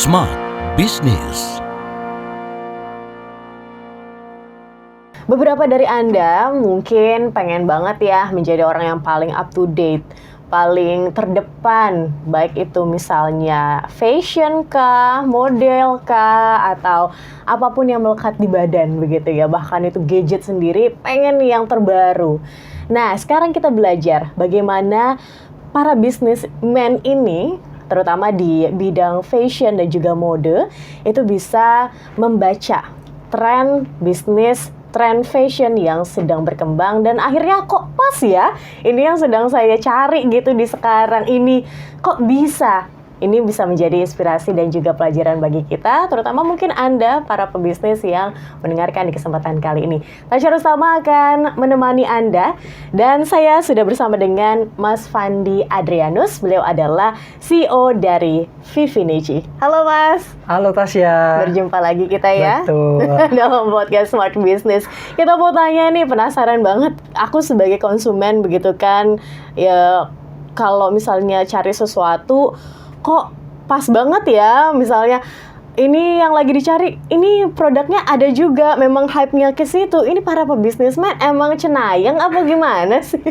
Smart Business. Beberapa dari Anda mungkin pengen banget ya menjadi orang yang paling up to date, paling terdepan, baik itu misalnya fashion kah, model kah, atau apapun yang melekat di badan begitu ya. Bahkan itu gadget sendiri pengen yang terbaru. Nah, sekarang kita belajar bagaimana para businessmen ini, terutama di bidang fashion dan juga mode, itu bisa membaca tren bisnis, tren fashion yang sedang berkembang, dan akhirnya kok pas ya, ini yang sedang saya cari gitu di sekarang ini, kok bisa. Ini bisa menjadi inspirasi dan juga pelajaran bagi kita, terutama mungkin Anda, para pebisnis yang mendengarkan di kesempatan kali ini. Tasya Rustama akan menemani Anda, dan saya sudah bersama dengan Mas Fandi Adrianus. Beliau adalah CEO dari Vivinici. Halo Mas. Halo Tasya. Berjumpa lagi kita ya. Betul. Dalam podcast Smart Business. Kita mau tanya nih, penasaran banget. Aku sebagai konsumen begitu kan, ya kalau misalnya cari sesuatu, kok pas banget ya, misalnya ini yang lagi dicari, ini produknya ada juga, memang hype-nya ke situ. Ini para pebisnismen emang cenayang apa gimana sih?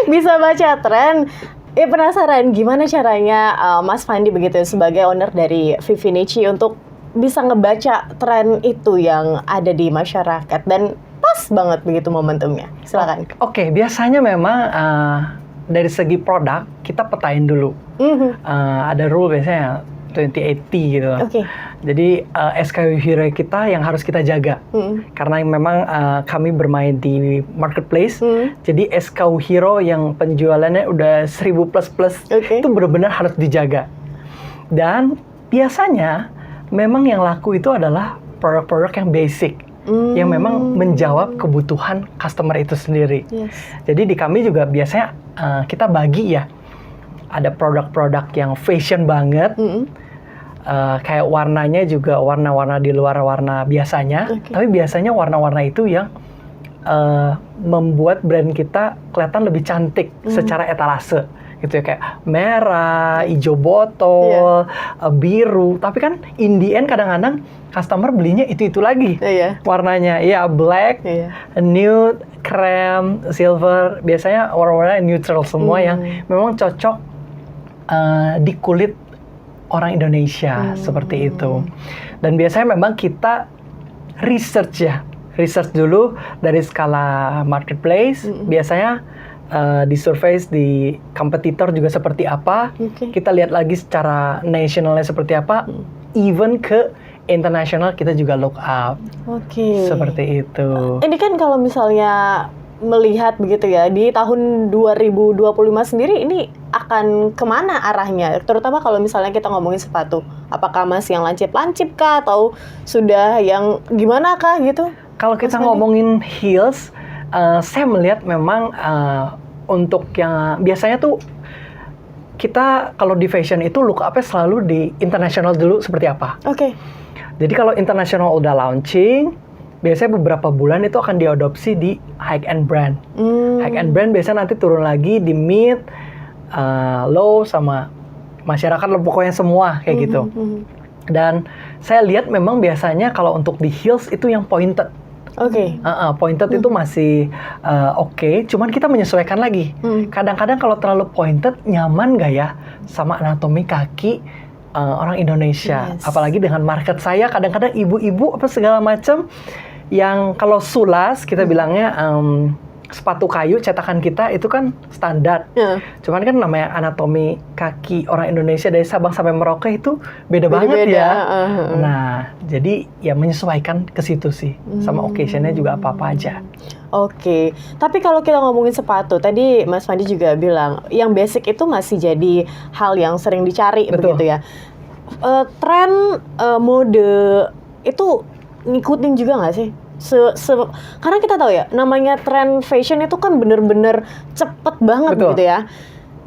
Bisa baca tren. Penasaran gimana caranya Mas Fandi begitu sebagai owner dari Vivinici untuk bisa ngebaca tren itu yang ada di masyarakat dan pas banget begitu momentumnya. Silakan. Oke, biasanya memang dari segi produk kita petain dulu. Ada rule biasanya 2080 gitu. Oke. Jadi SKU hero kita yang harus kita jaga. Karena memang kami bermain di marketplace. Jadi SKU hero yang penjualannya udah 1000 plus itu benar-benar harus dijaga. Dan biasanya memang yang laku itu adalah produk-produk yang basic. Yang memang menjawab kebutuhan customer itu sendiri. Yes. Jadi di kami juga biasanya kita bagi ya, ada produk-produk yang fashion banget, kayak warnanya juga warna-warna di luar warna biasanya, tapi biasanya warna-warna itu yang membuat brand kita kelihatan lebih cantik secara etalase. Gitu ya, kayak merah, hijau botol, biru. Tapi kan in the end kadang-kadang customer belinya itu lagi warnanya. Ya black, nude, krem, silver. Biasanya warna-warna neutral semua yang memang cocok di kulit orang Indonesia seperti itu. Dan biasanya memang kita research dulu dari skala marketplace. Biasanya di survei di kompetitor juga seperti apa, kita lihat lagi secara nasionalnya seperti apa, even ke internasional kita juga look up. Seperti itu. Ini kan kalau misalnya melihat begitu ya, di tahun 2025 sendiri ini akan kemana arahnya? Terutama kalau misalnya kita ngomongin sepatu, apakah masih yang lancip-lancip kah, atau sudah yang gimana kah gitu? Kalau kita ngomongin heels, saya melihat memang untuk yang biasanya tuh kita kalau di fashion itu look up-nya selalu di internasional dulu seperti apa. Jadi kalau internasional udah launching, biasanya beberapa bulan itu akan diadopsi di high end brand. High end brand biasanya nanti turun lagi di mid, low, sama masyarakat pokoknya semua kayak gitu. Dan saya lihat memang biasanya kalau untuk di heels itu yang pointed. Pointed itu masih oke, cuman kita menyesuaikan lagi. Kadang-kadang kalau terlalu pointed, nyaman nggak ya sama anatomi kaki orang Indonesia? Apalagi dengan market saya, kadang-kadang ibu-ibu apa segala macam yang kalau sulas kita bilangnya sepatu kayu cetakan kita itu kan standar. Cuman kan namanya anatomi kaki orang Indonesia dari Sabang sampai Merauke itu beda banget ya. Nah, jadi ya menyesuaikan ke situ sih. Sama occasion-nya juga apa-apa aja. Tapi kalau kita ngomongin sepatu, tadi Mas Fandi juga bilang yang basic itu masih jadi hal yang sering dicari. Begitu ya. Tren mode itu ngikutin juga nggak sih? Karena kita tahu ya, namanya tren fashion itu kan bener-bener cepet banget gitu ya.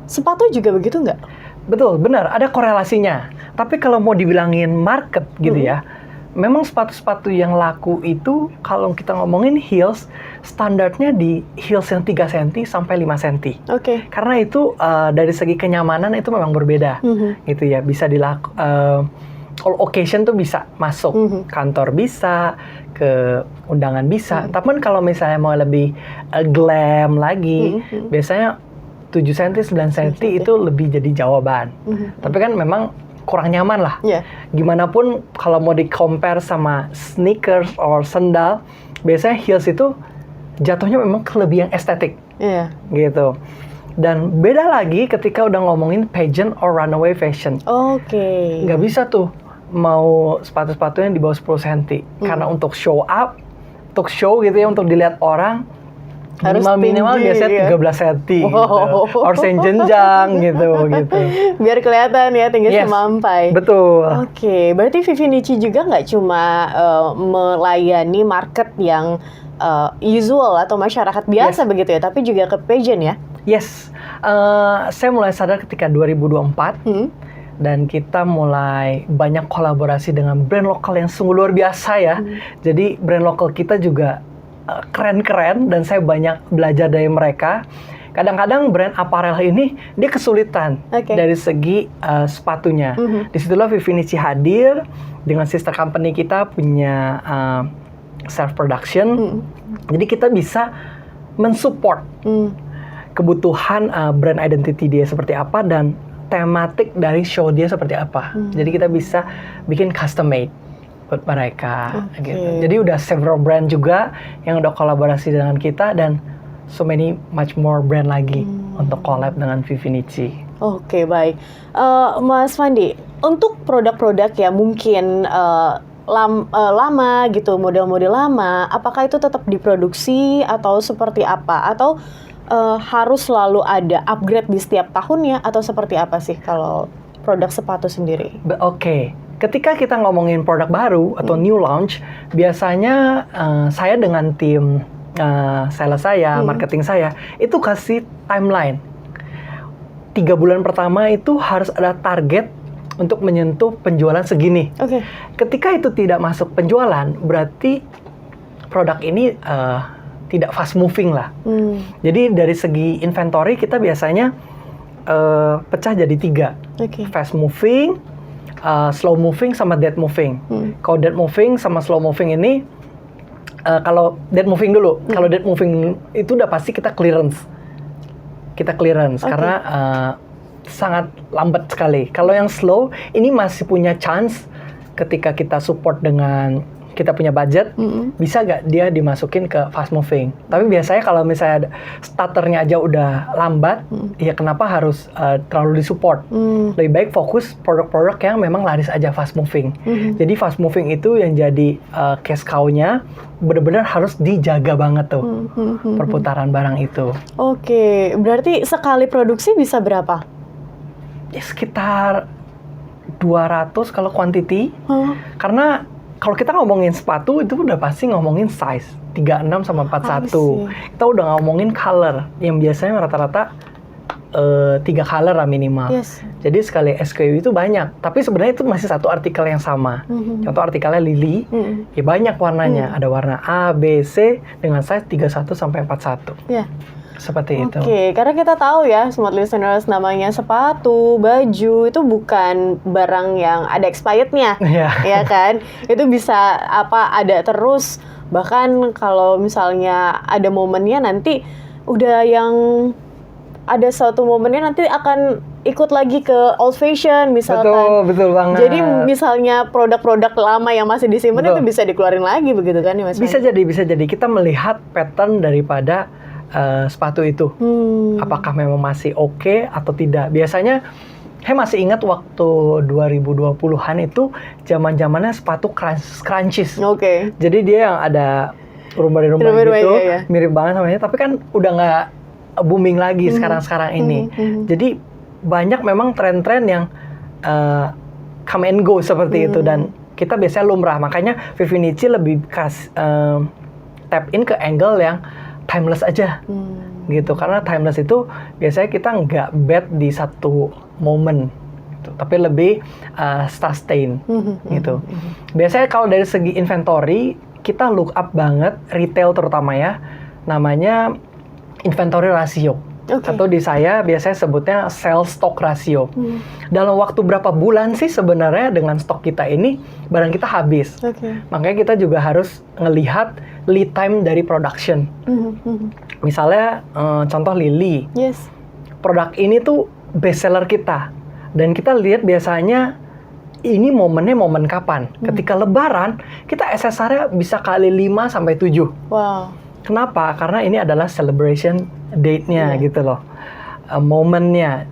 Sepatu juga begitu nggak? Betul, benar. Ada korelasinya. Tapi kalau mau dibilangin market gitu ya, memang sepatu-sepatu yang laku itu kalau kita ngomongin heels, standarnya di heels yang 3 cm sampai 5 cm. Karena itu dari segi kenyamanan itu memang berbeda. Gitu ya, bisa all occasion tuh bisa masuk. Kantor bisa, ke undangan bisa. Tapi kalau misalnya mau lebih glam lagi, biasanya 7 cm, 9 cm itu lebih jadi jawaban. Tapi kan memang kurang nyaman lah. Yeah. Gimana pun kalau mau di-compare sama sneakers or sandal, biasanya heels itu jatuhnya memang ke lebih yang estetik. Iya. Gitu. Dan beda lagi ketika udah ngomongin pageant or runaway fashion. Oke. Nggak bisa tuh mau sepatu-sepatu yang di bawah 10 cm. Karena untuk show up, untuk show gitu ya, untuk dilihat orang, Harus minimal tinggi, biasanya ya. 13 cm. Wow. Gitu. Or jenjang gitu. Biar kelihatan ya tinggi Yes, semampai. betul. Oke, berarti Vivinci juga nggak cuma melayani market yang usual atau masyarakat biasa begitu ya, tapi juga ke pageant ya? Yes, saya mulai sadar ketika 2024 dan kita mulai banyak kolaborasi dengan brand lokal yang sungguh luar biasa ya. Jadi brand lokal kita juga keren-keren dan saya banyak belajar dari mereka. Kadang-kadang brand apparel ini dia kesulitan dari segi sepatunya. Disitulah Vivinci hadir dengan sister company kita punya self production. Jadi kita bisa mensupport kebutuhan brand identity dia seperti apa dan tematik dari show dia seperti apa. Jadi kita bisa bikin custom made buat mereka gitu. Jadi udah several brand juga yang udah kolaborasi dengan kita dan so many much more brand lagi untuk collab dengan Vivinci. Oke, baik. Mas Fandi, untuk produk-produk yang mungkin lama gitu, model-model lama, apakah itu tetap diproduksi atau seperti apa? Atau harus selalu ada upgrade di setiap tahunnya atau seperti apa sih kalau produk sepatu sendiri? Oke. Ketika kita ngomongin produk baru atau new launch, biasanya saya dengan tim sales saya, marketing saya, itu kasih timeline. 3 bulan pertama itu harus ada target untuk menyentuh penjualan segini. Ketika itu tidak masuk penjualan, berarti produk ini tidak fast moving lah. Jadi dari segi inventory kita biasanya pecah jadi 3. Fast moving, slow moving sama dead moving. Kalau dead moving sama slow moving ini, kalau dead moving dulu, kalau dead moving itu udah pasti kita clearance. Karena sangat lambat sekali. Kalau yang slow ini masih punya chance ketika kita support dengan kita punya budget, bisa nggak dia dimasukin ke fast moving. Tapi biasanya kalau misalnya starternya aja udah lambat, ya kenapa harus terlalu disupport? Lebih baik fokus produk-produk yang memang laris aja fast moving. Jadi fast moving itu yang jadi cash cow-nya benar-benar harus dijaga banget tuh perputaran barang itu. Oke, berarti sekali produksi bisa berapa? Ya sekitar 200 kalau quantity. Karena kalau kita ngomongin sepatu itu udah pasti ngomongin size 36 sama 41. Kita udah ngomongin color yang biasanya rata-rata 3 color lah minimal. Jadi sekali SKU itu banyak. Tapi sebenarnya itu masih satu artikel yang sama. Contoh artikelnya Lily, ya banyak warnanya. Ada warna A, B, C dengan size 31 sampai 41. Seperti itu. Oke, karena kita tahu ya, smart listeners, namanya sepatu, baju itu bukan barang yang ada expirednya, ya kan? Itu bisa ada terus. Bahkan kalau misalnya ada momennya nanti udah yang ada suatu momennya nanti akan ikut lagi ke old fashion misalkan. Betul banget. Jadi misalnya produk-produk lama yang masih disimpan itu bisa dikeluarin lagi begitu kan ya Mas? Bisa jadi. Kita melihat pattern daripada sepatu itu, apakah memang masih oke atau tidak. Biasanya, saya masih ingat waktu 2020-an itu zaman-zamannya sepatu crunchies. Jadi dia yang ada rumah-rumah gitu, mirip banget sama ini. Tapi kan udah nggak booming lagi sekarang-sekarang ini. Jadi banyak memang tren-tren yang come and go seperti itu dan kita biasanya lumrah. Makanya Vivinci lebih tap in ke angle yang timeless aja, gitu. Karena timeless itu biasanya kita nggak bet di satu momen, gitu. Tapi lebih sustain, gitu. Biasanya kalau dari segi inventory, kita look up banget retail terutama ya, namanya inventory ratio. Oke. Atau di saya biasanya sebutnya sales stock ratio. Dalam waktu berapa bulan sih sebenarnya dengan stok kita ini barang kita habis. Oke. Makanya kita juga harus ngelihat lead time dari production. Misalnya contoh Lily. Yes. Produk ini tuh best seller kita. Dan kita lihat biasanya ini momennya momen kapan. Ketika lebaran, kita SSR-nya bisa kali 5 sampai 7. Wow. Kenapa? Karena ini adalah celebration date-nya gitu loh. Momennya.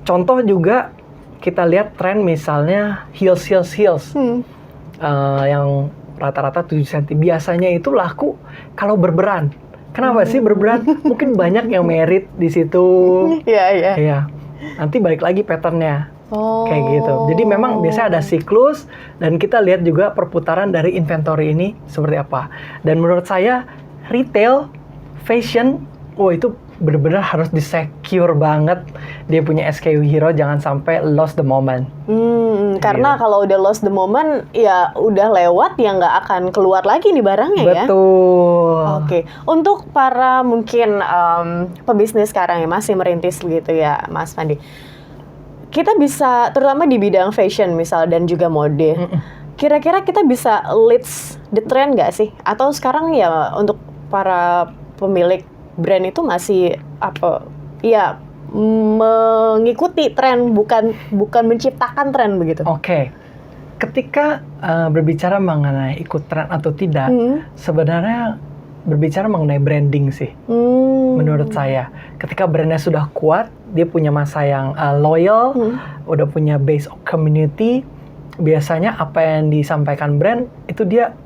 Contoh juga kita lihat tren misalnya heels. Yang rata-rata 7 cm. Biasanya itu laku kalau berberan. Kenapa sih berberan? Mungkin banyak yang merit di situ. Iya. Iya. Nanti balik lagi pattern-nya. Oh. Kayak gitu. Jadi memang biasanya ada siklus dan kita lihat juga perputaran dari inventory ini seperti apa. Dan menurut saya retail, fashion, itu benar-benar harus di-secure banget. Dia punya SKU hero, jangan sampai lost the moment. Karena kalau udah lost the moment, ya udah lewat, ya nggak akan keluar lagi nih barangnya ya. Betul. Oke, untuk para mungkin pebisnis sekarang yang masih merintis begitu ya, Mas Fandi. Kita bisa, terutama di bidang fashion misal dan juga mode, kira-kira kita bisa leads the trend nggak sih? Atau sekarang ya untuk para pemilik brand itu masih mengikuti tren, bukan menciptakan tren begitu? Oke. Ketika berbicara mengenai ikut tren atau tidak, sebenarnya berbicara mengenai branding sih. Menurut saya, ketika brandnya sudah kuat, dia punya masa yang loyal, udah punya base of community, biasanya apa yang disampaikan brand itu dia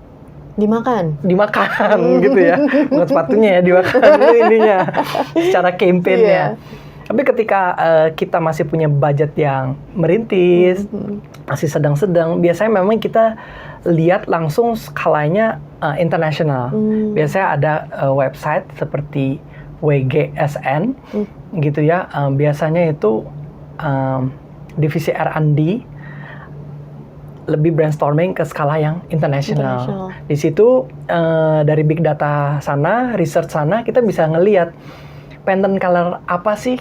dimakan gitu ya. Bukan sepatunya ya, dimakan itu intinya secara campaign-nya. Tapi ketika kita masih punya budget yang merintis, masih sedang-sedang, biasanya memang kita lihat langsung skalanya internasional. Biasanya ada website seperti WGSN gitu ya. Biasanya itu divisi R&D lebih brainstorming ke skala yang internasional. Di situ dari big data sana, research sana, kita bisa ngelihat pattern color apa sih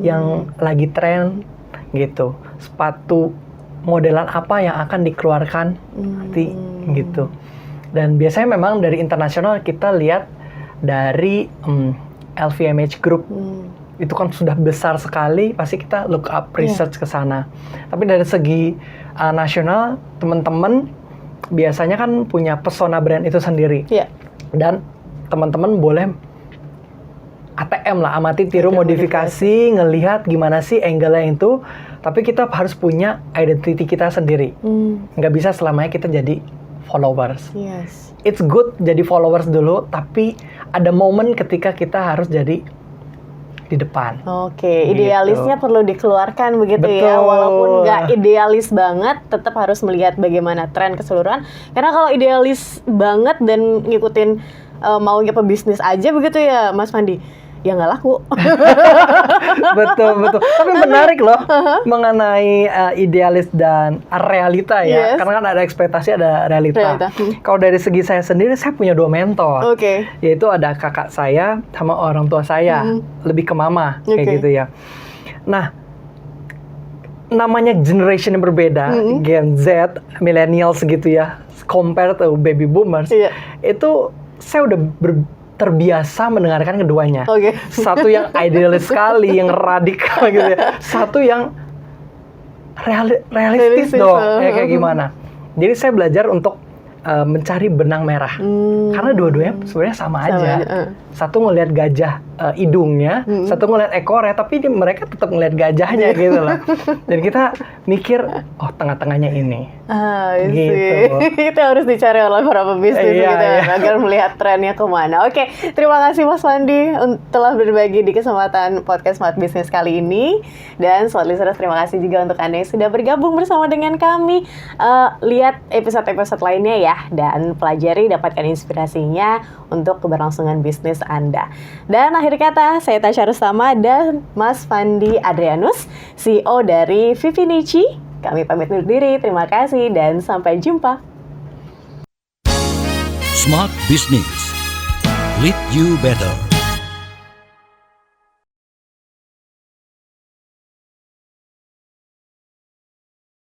yang lagi tren gitu. Sepatu modelan apa yang akan dikeluarkan nanti gitu. Dan biasanya memang dari internasional kita lihat dari LVMH Group. Itu kan sudah besar sekali, pasti kita look up research ke sana. Tapi dari segi nasional, teman-teman biasanya kan punya persona brand itu sendiri. Dan teman-teman boleh ATM lah, amati tiru modifikasi, ngelihat gimana sih angle-nya itu. Tapi kita harus punya identity kita sendiri. Nggak bisa selamanya kita jadi followers. It's good jadi followers dulu, tapi ada momen ketika kita harus jadi di depan. Oke, idealisnya perlu dikeluarkan begitu. Betul. Ya, walaupun nggak idealis banget, tetap harus melihat bagaimana tren keseluruhan. Karena kalau idealis banget dan ngikutin maunya pebisnis aja begitu ya, Mas Fandi, ya nggak laku. Betul. Tapi menarik loh mengenai idealis dan realita ya. Karena kan ada ekspektasi, ada realita. Kalau dari segi saya sendiri, saya punya 2 mentor. Yaitu ada kakak saya sama orang tua saya. Lebih ke mama, kayak gitu ya. Nah, namanya generation yang berbeda, Gen Z, millennials gitu ya, compare to baby boomers, itu saya udah terbiasa mendengarkan keduanya. Satu yang idealis sekali, yang radikal gitu ya. Satu yang realistis dong, kayak gimana. Jadi saya belajar untuk mencari benang merah. Karena dua-duanya sebenarnya sama aja. Satu ngelihat gajah hidungnya, satu ngelihat ekornya, tapi mereka tetap ngelihat gajahnya gitu loh. Dan kita mikir, oh tengah-tengahnya ini. Gitu. Itu harus dicari oleh para pebisnis gitu agar melihat trennya kemana. Oke, terima kasih Mas Fandi telah berbagi di kesempatan podcast Smart Business kali ini. Dan Smart Listeners, terima kasih juga untuk Anda yang sudah bergabung bersama dengan kami. Lihat episode-episode lainnya ya, dan pelajari, dapatkan inspirasinya untuk keberlangsungan bisnis Anda. Dan akhir kata, saya Tasya Rustama dan Mas Fandi Adrianus, CEO dari Vivinici. Kami pamit undur diri, terima kasih dan sampai jumpa. Smart Business. Lead you better.